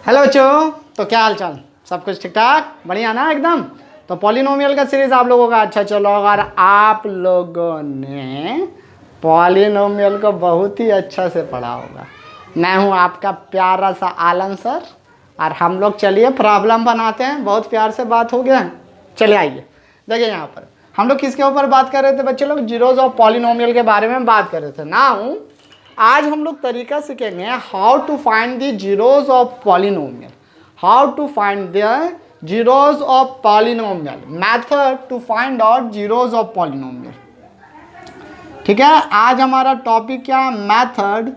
Hello बच्चों, तो क्या हाल चाल? सब कुछ ठीक ठाक, बढ़िया ना एकदम। तो पॉलिनोमियल का सीरीज आप लोगों का अच्छा चलो, और आप लोगों ने पॉलिनोमियल को बहुत ही अच्छा से पढ़ा होगा। मैं हूं आपका प्यारा सा आलन सर, और हम लोग चलिए प्रॉब्लम बनाते हैं। बहुत प्यार से बात हो गया है, चलिए आइए। देखिए यहाँ पर हम लोग किसके ऊपर बात कर रहे थे बच्चे लोग? जीरोज ऑफ पॉलिनोमियल के बारे में बात कर रहे थे ना। आज हम लोग तरीका सीखेंगे how to find the zeros of polynomial. How to find the zeros of polynomial, method to find out zeros of polynomial. ठीक है, आज हमारा टॉपिक क्या है? Method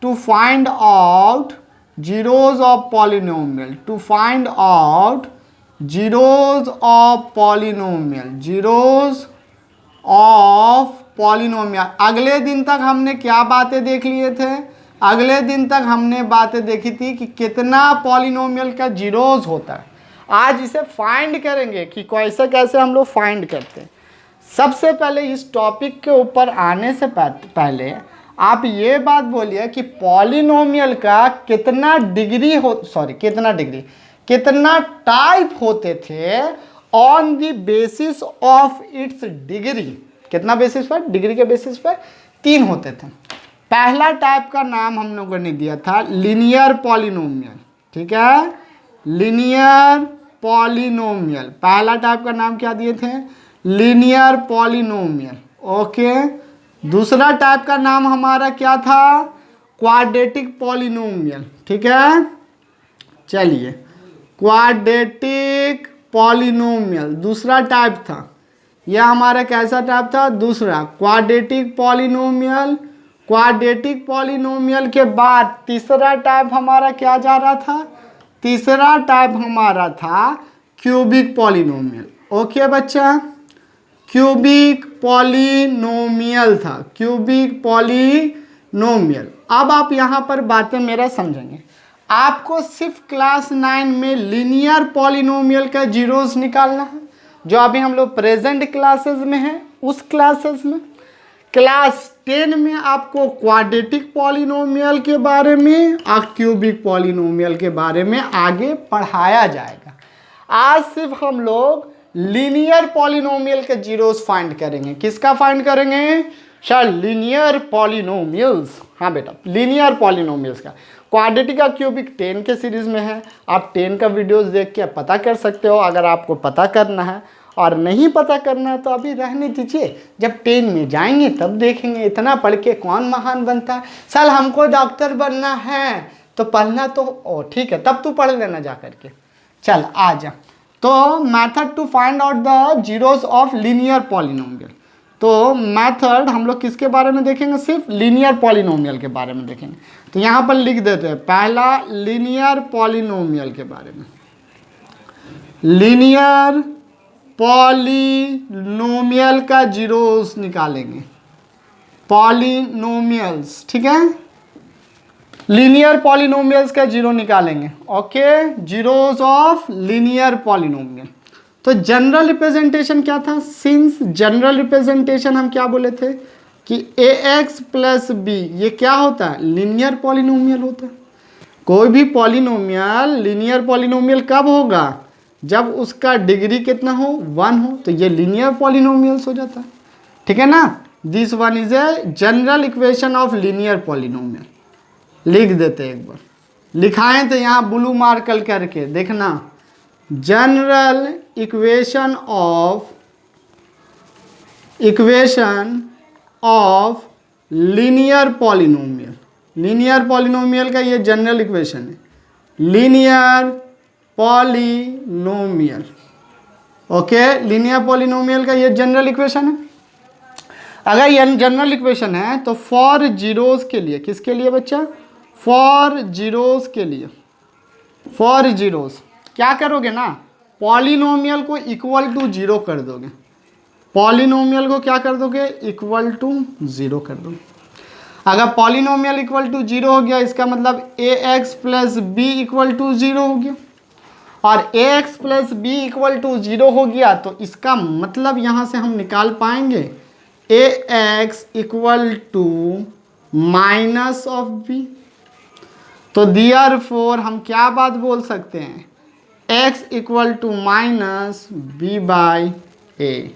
to find out zeros of polynomial. To find out zeros of polynomial, zeros of polynomial. अगले दिन तक हमने क्या बातें देख लिए थे? अगले दिन तक हमने बातें देखी थी कि कितना पॉलिनोमियल का जीरोज होता है। आज इसे फाइंड करेंगे कि कैसे कैसे हम लोग फाइंड करते हैं। सबसे पहले इस टॉपिक के ऊपर आने से पहले आप ये बात बोलिए कि पॉलिनोमियल का कितना डिग्री कितना टाइप होते थे on the basis of its degree. कितना बेसिस पर? डिग्री के बेसिस पर 3 होते थे। पहला टाइप का नाम हम लोगों ने दिया था लीनियर पॉलिनोमियल। ठीक है, लीनियर पॉलिनोमियल, पहला टाइप का नाम क्या दिए थे? Linear polynomial. ओके, दूसरा टाइप का नाम हमारा क्या था? Quadratic polynomial. ठीक है, चलिए, क्वाड्रेटिक पॉलिनोमियल दूसरा टाइप था। यह हमारा कैसा टाइप था? दूसरा, क्वाड्रेटिक पॉलिनोमियल। क्वाड्रेटिक पॉलिनोमियल के बाद तीसरा टाइप हमारा क्या जा रहा था? तीसरा टाइप हमारा था क्यूबिक पॉलिनोमियल। ओके बच्चा, क्यूबिक पॉलिनोमियल था, क्यूबिक पॉलिनोमियल। अब आप यहाँ पर बातें मेरा समझेंगे। आपको सिर्फ क्लास 9 में लीनियर पॉलिनोमियल का जीरोस निकालना है, जो अभी हम लोग प्रेजेंट क्लासेस में हैं। उस क्लासेस में क्लास 10 में आपको क्वाड्रेटिक पॉलिनोमियल के बारे में और क्यूबिक पॉलिनोमियल के बारे में आगे पढ़ाया जाएगा। आज सिर्फ हम लोग लीनियर पॉलिनोमियल के जीरोस फाइंड करेंगे। किसका फाइंड करेंगे सर? Linear polynomials. हाँ बेटा, लीनियर पॉलिनोमियल्स का। क्वाड्रेटिक का क्यूबिक 10 के सीरीज में है, आप 10 का वीडियोस देख के पता कर सकते हो अगर आपको पता करना है। और नहीं पता करना है तो अभी रहने दीजिए, जब 10 में जाएंगे तब देखेंगे। इतना पढ़ के कौन महान बनता है? सर हमको डॉक्टर बनना है तो पढ़ना तो ठीक है, तब तू पढ़ लेना जा करके। चल आ जा। तो method to find out the zeros of linear polynomial. तो मेथड हम लोग किसके बारे में देखेंगे? सिर्फ लीनियर पॉलिनोमियल के बारे में देखेंगे। तो यहाँ पर लिख देते हैं पहला लीनियर पॉलिनोमियल के बारे में। लीनियर पॉलिनोमियल का जीरोस निकालेंगे, पॉलिनोमियल्स। ठीक है, लीनियर पॉलिनोमियल्स का जीरो निकालेंगे। Okay, zeros of linear polynomial. तो जनरल रिप्रेजेंटेशन क्या था? सिंस जनरल रिप्रेजेंटेशन हम क्या बोले थे कि ax प्लस बी ये क्या होता है? लीनियर पॉलिनोमियल होता है। कोई भी पॉलिनोमियल लीनियर पॉलिनोमियल कब होगा? जब उसका डिग्री कितना हो? 1 हो, तो ये लीनियर पॉलिनोमियल्स हो जाता है। ठीक है ना? This one is a general equation of linear polynomial. लिख देते एक बार, लिखाएं तो यहाँ ब्लू मार्कर करके देखना। General equation of linear polynomial. Linear polynomial का ये जनरल इक्वेशन है, linear polynomial. Okay, linear polynomial का ये जनरल इक्वेशन है। अगर ये जनरल इक्वेशन है तो फॉर जीरोस के लिए, किसके लिए बच्चा? फॉर जीरोस के लिए। फॉर जीरोस क्या करोगे ना? पॉलिनोमियल को इक्वल टू 0 कर दोगे। पॉलिनोमियल को क्या कर दोगे? इक्वल टू 0 कर दोगे। अगर पॉलिनोमियल इक्वल टू 0 हो गया, इसका मतलब ax plus b equal to 0 हो गया। और ax plus b equal to 0 हो गया तो इसका मतलब यहाँ से हम निकाल पाएंगे ax equal to minus of b. तो देयरफॉर हम क्या बात बोल सकते हैं, x equal to minus b by a,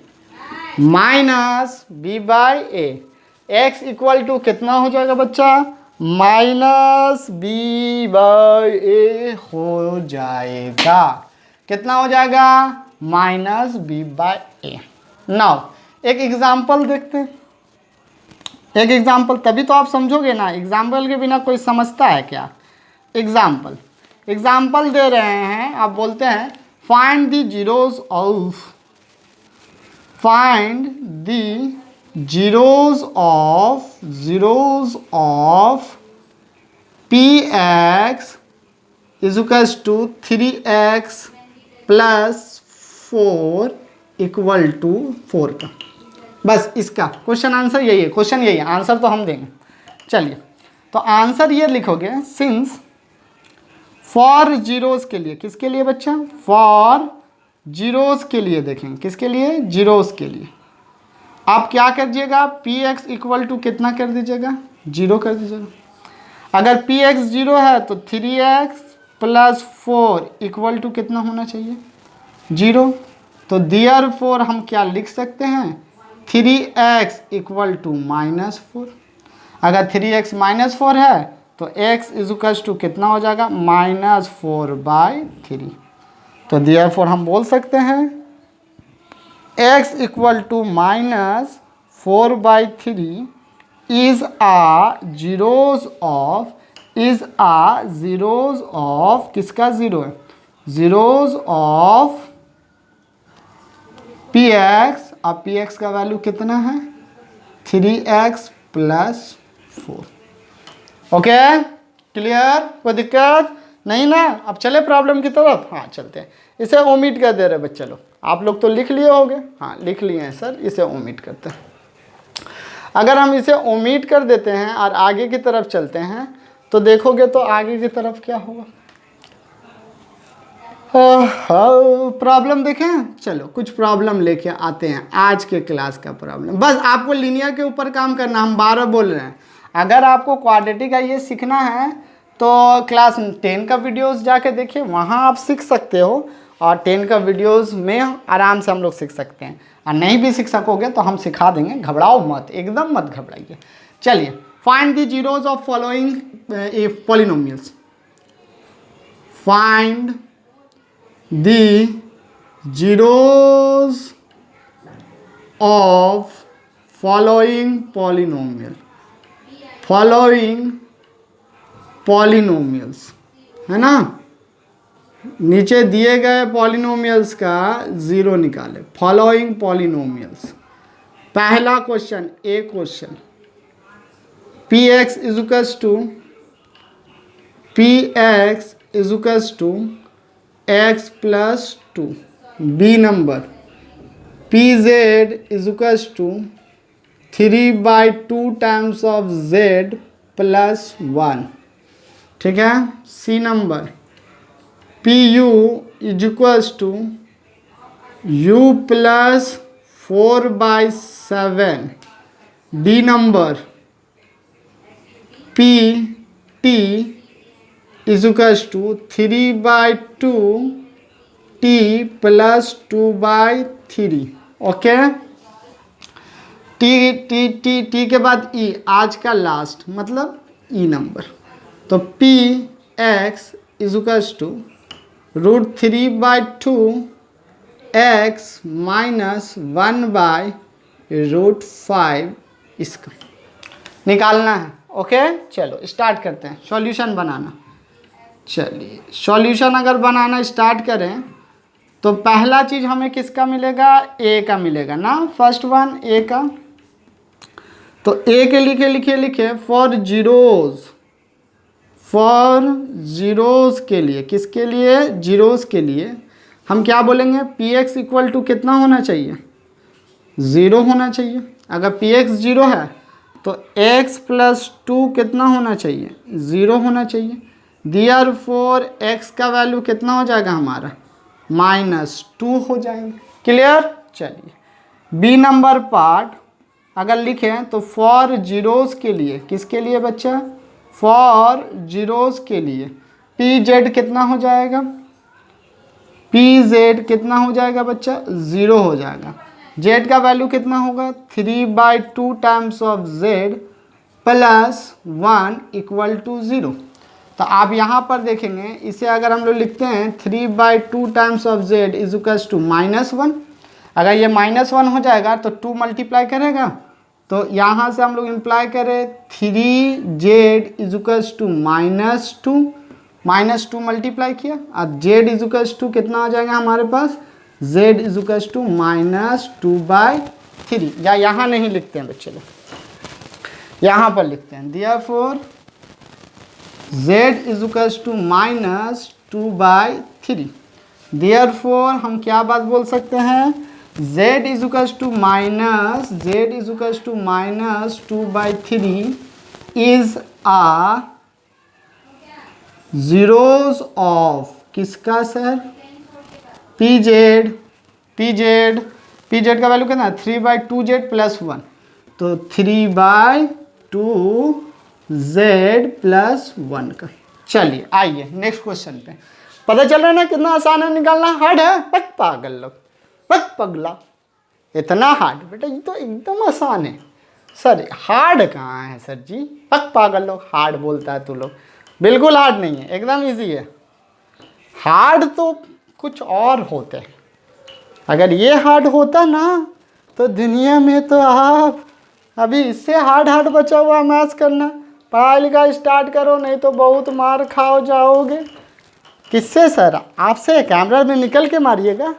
minus b by a. X equal to कितना हो जाएगा बच्चा, माइनस बी बाई ए हो जाएगा। कितना हो जाएगा, minus b by a. Now एक एग्जाम्पल देखते हैं, एक एग्जाम्पल, तभी तो आप समझोगे ना, एग्जाम्पल के बिना कोई समझता है क्या। एग्जाम्पल दे रहे हैं, आप बोलते हैं find the zeros of, find the zeros of p x is equals to 3x plus 4 equal to 4 का। बस इसका क्वेश्चन आंसर यही है, क्वेश्चन यही है, आंसर तो हम देंगे। चलिए तो आंसर ये लिखोगे, सिंस फॉर जीरोस के लिए, किसके लिए बच्चा, फॉर जीरोस के लिए, देखेंगे किसके लिए, जीरोस के लिए। आप क्या कर दीजिएगा, पी एक्स इक्वल टू कितना कर दीजिएगा, 0 कर दीजिएगा। अगर पी एक्स 0 है तो 3x प्लस 4 इक्वल टू कितना होना चाहिए, 0। तो देयरफॉर हम क्या लिख सकते हैं, 3x इक्वल टू माइनस 4। अगर 3x माइनस 4 है तो x इज इक्वल टू कितना हो जाएगा, माइनस 4/3। तो देयरफॉर हम बोल सकते हैं x equal to minus 4/3 is a zeros of, किसका जीरो है, जीरोज ऑफ पी एक्स। अब पी एक्स का वैल्यू कितना है, 3x प्लस 4। ओके क्लियर, कोई दिक्कत नहीं ना। अब चले प्रॉब्लम की तरफ, हाँ चलते हैं। इसे ओमिट कर दे रहे बच्चे लोग, आप लोग तो लिख लिए होंगे, हाँ लिख लिए हैं सर, इसे ओमिट करते हैं। अगर हम इसे ओमिट कर देते हैं और आगे की तरफ चलते हैं तो देखोगे तो आगे की तरफ क्या होगा, प्रॉब्लम देखें। चलो कुछ प्रॉब्लम लेके आते हैं, आज के क्लास का प्रॉब्लम। बस आपको लीनियर के ऊपर काम करना, हम 12 बोल रहे हैं। अगर आपको क्वाड्रेटिक का ये सीखना है तो क्लास 10 का वीडियोस जाके देखिए, वहाँ आप सीख सकते हो। और 10 का वीडियोस में आराम से हम लोग सीख सकते हैं। और नहीं भी सीख सकोगे तो हम सिखा देंगे, घबराओ मत, एकदम मत घबराइए। चलिए, find the zeros of following polynomials, find the zeros of following polynomials, है ना। नीचे दिए गए पॉलिनोमियल्स का जीरो निकाले, फॉलोइंग पॉलिनोमियल्स। पहला question, a question, p x is equals to x plus 2। B number, p z is equals to 3/2 times of z plus 1, ठीक है। C number, p u is equals to u plus 4/7। D number, p t is equals to 3/2 t plus 2/3। Okay, t के बाद e, आज का last मतलब e number. तो p x is equals to √3/2 x minus 1/√5, इसका निकालना है। Okay चलो स्टार्ट करते हैं सॉल्यूशन बनाना। चलिए सॉल्यूशन अगर बनाना स्टार्ट करें तो पहला चीज़ हमें किसका मिलेगा, ए का मिलेगा ना, फर्स्ट वन ए का। तो ए के लिखे फॉर जीरोज के लिए, किसके लिए, जीरोज के लिए हम क्या बोलेंगे, पी एक्स इक्वल टू कितना होना चाहिए, 0 होना चाहिए। अगर पी एक्स 0 है तो x प्लस 2 कितना होना चाहिए, 0 होना चाहिए। देयरफॉर x का वैल्यू कितना हो जाएगा हमारा, -2 हो जाएंगे। क्लियर। चलिए बी नंबर पार्ट अगर लिखें तो फॉर जीरोस के लिए, किसके लिए बच्चा, फॉर जीरोस के लिए पी जेड कितना हो जाएगा, पी जेड कितना हो जाएगा बच्चा, 0 हो जाएगा। जेड का वैल्यू कितना होगा, 3/2 times of z plus 1 equal to 0। तो आप यहाँ पर देखेंगे, इसे अगर हम लोग लिखते हैं 3/2 times of z is equals to -1। अगर ये -1 हो जाएगा तो 2 मल्टीप्लाई करेगा, तो यहाँ से हम लोग इम्प्लाई करें 3z is equals to -2 multiply किया, और z इज इक्वल्स टू कितना आ जाएगा हमारे पास, z इज इक्वल्स टू -2/3। या यहाँ नहीं लिखते हैं बच्चे लोग, यहाँ पर लिखते हैं therefore z is equals to -2/3। Therefore हम क्या बात बोल सकते हैं, z is equals to -2/3 is a zeros of किसका सर, pz का वैल्यू कितना है 3/2z प्लस 1, तो 3/2z प्लस 1 का। चलिए आइए नेक्स्ट क्वेश्चन पे। पता चल रहा है ना कितना आसान है निकालना, हार्ड है पक पागल लोग, पक पगला, इतना हार्ड बेटा, ये तो एकदम आसान है सर। हार्ड कहाँ है सर जी, पक पागल लोग, हार्ड बोलता है तू लोग, बिल्कुल हार्ड नहीं है, एकदम इजी है। हार्ड तो कुछ और होते हैं, अगर ये हार्ड होता ना तो दुनिया में तो आप अभी इससे हार्ड बचा हुआ मैथ्स करना, पढ़ाई लिखाई स्टार्ट करो, नहीं तो बहुत मार खाओ जाओगे। किससे सर, आपसे कैमरा में निकल के मारिएगा।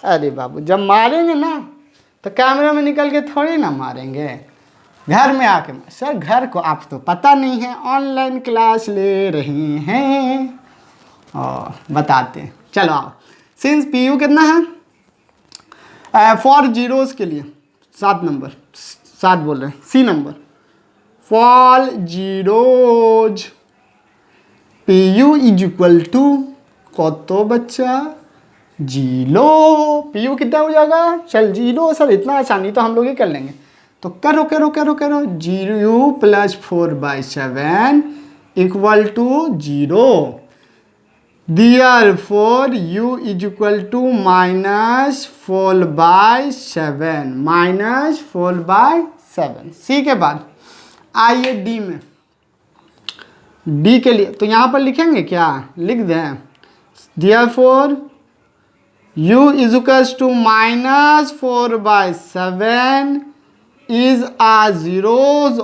अरे बाबू जब मारेंगे ना तो कैमरा में निकल के थोड़ी ना मारेंगे, घर में आके। सर घर को आप तो पता नहीं है, ऑनलाइन क्लास ले रहे हैं और बताते हैं। चलो आओ, सिंस पी यू कितना है फॉर जीरोस के लिए 7 नंबर, 7 बोल रहे हैं, c number for zeros p u is equal to कत बच्चा 0। पी यू कितना हो जाएगा, चल 0 सर, इतना आसानी तो हम लोग ही कर लेंगे। तो करो 0 plus 4/7 equal to 0। Therefore u is equal to -4/7 सी के बाद आइए डी में, डी के लिए तो यहाँ पर लिखेंगे क्या, लिख दें Therefore u is equal to -4/7 is a zeros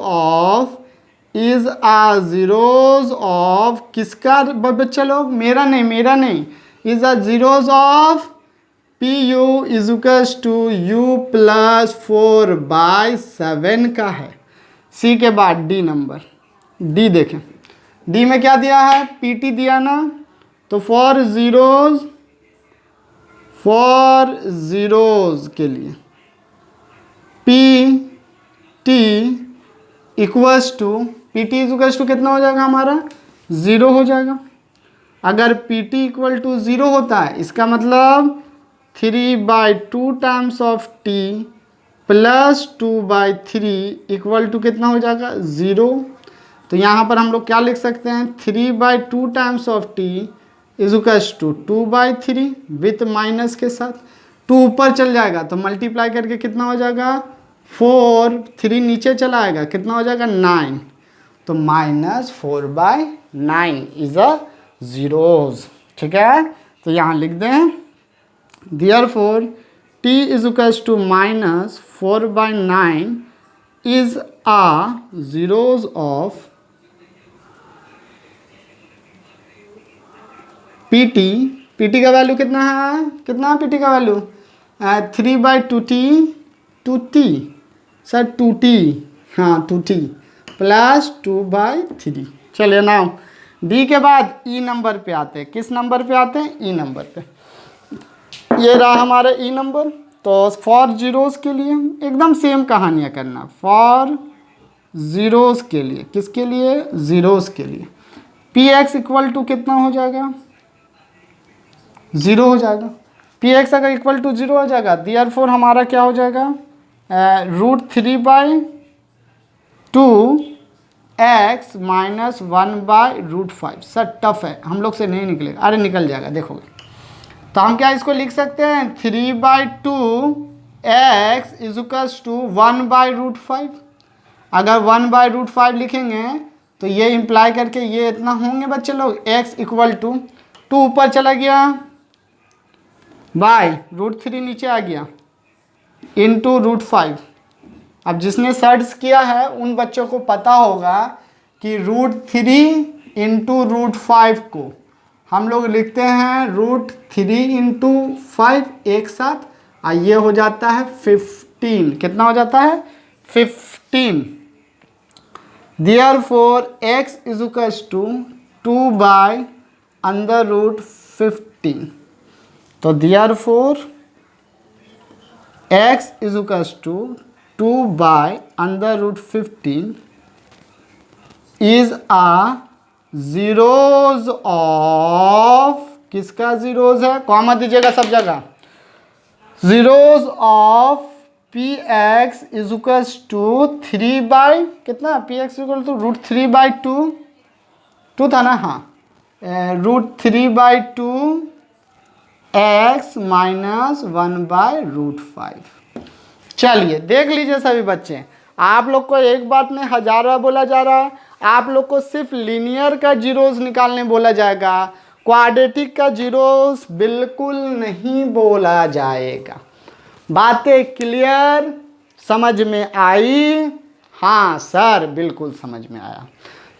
of किसका बच्चा लोग, मेरा नहीं, is a zeros of pu is equals to u plus 4/7 का है। सी के बाद डी नंबर, डी देखें, डी में क्या दिया है, पीटी दिया ना, तो फॉर जीरोज के लिए पी टी इक्वल्स टू कितना हो जाएगा हमारा, 0 हो जाएगा। अगर पी टी इक्वल टू 0 होता है इसका मतलब 3/2 times of t plus 2/3 equal to कितना हो जाएगा, 0। तो यहाँ पर हम लोग क्या लिख सकते हैं, 3/2 times of t is equals to 2/3 with minus के साथ, 2 ऊपर चल जाएगा तो मल्टीप्लाई करके कितना हो जाएगा 4, 3 नीचे चला आएगा, कितना हो जाएगा 9, तो -4/9 इज अ जीरोज। ठीक है, तो यहाँ लिख दें therefore t is equals to -4/9 is a zeros of p t का वैल्यू कितना है, पीटी का वैल्यू 3/2t सर 2t, हाँ 2t प्लस 2/3। चलिए ना डी के बाद ई नंबर पे आते हैं, किस नंबर पे आते हैं, ई नंबर पे। ये रहा हमारा ई नंबर। तो फॉर जीरोस के लिए एकदम सेम कहानियाँ करना, फॉर जीरोस के लिए, किसके लिए, जीरोस के लिए पी एक्स इक्वल टू कितना हो जाएगा, 0 हो जाएगा। पी एक्स अगर इक्वल टू 0 हो जाएगा देयरफॉर हमारा क्या हो जाएगा, √3/2 एक्स माइनस 1/√5। सर टफ है, हम लोग से नहीं निकलेगा। अरे निकल जाएगा, देखोगे। तो हम क्या इसको लिख सकते हैं 3/2 एक्स इजुकल्स टू 1/√5। अगर 1/√5 लिखेंगे तो ये इम्प्लाई करके ये इतना होंगे बच्चे लोग, x इक्वल टू 2 ऊपर चला गया बाय √3 नीचे आ गया इंटू √5। अब जिसने सर्च किया है उन बच्चों को पता होगा कि √3 इंटू √5 को हम लोग लिखते हैं √3 इंटू 5 एक साथ, और ये हो जाता है 15। कितना हो जाता है 15। Therefore x is equals to 2/√15। तो therefore x is equals to 2/√15 is a zeros of, किसका zeros है, कॉमा दीजिएगा सब जगह, zeros of px is equals to 3 कितना, px इक्वल टू √3/2 2 था ना, हाँ, √3/2 x माइनस 1/√5। चलिए देख लीजिए सभी बच्चे, आप लोग को एक बात में हज़ार बार बोला जा रहा है, आप लोग को सिर्फ लीनियर का जीरोस निकालने बोला जाएगा, क्वाड्रेटिक का जीरोस बिल्कुल नहीं बोला जाएगा। बातें क्लियर, समझ में आई? हाँ सर बिल्कुल समझ में आया।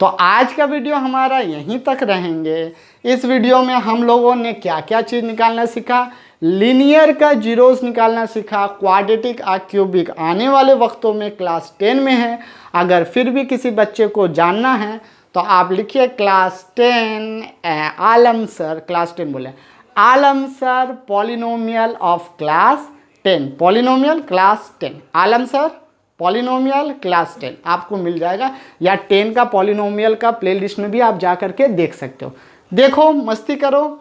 तो आज का वीडियो हमारा यहीं तक रहेंगे। इस वीडियो में हम लोगों ने क्या क्या चीज़ निकालना सीखा, लीनियर का जीरोस निकालना सीखा, क्वाड्रेटिक और क्यूबिक आने वाले वक्तों में क्लास 10 में है। अगर फिर भी किसी बच्चे को जानना है तो आप लिखिए क्लास 10 आलम सर, क्लास 10 बोले Alam sir polynomial of class 10, polynomial class 10, Alam sir polynomial class 10 आपको मिल जाएगा, या 10 का पॉलिनोमियल का प्लेलिस्ट में भी आप जा करके देख सकते हो। देखो, मस्ती करो,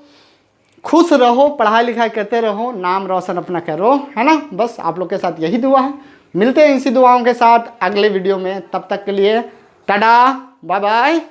खुश रहो, पढ़ाई लिखाई करते रहो, नाम रोशन अपना करो, है ना। बस आप लोग के साथ यही दुआ है। मिलते हैं इसी दुआओं के साथ अगले वीडियो में, तब तक के लिए टाटा बाय बाय।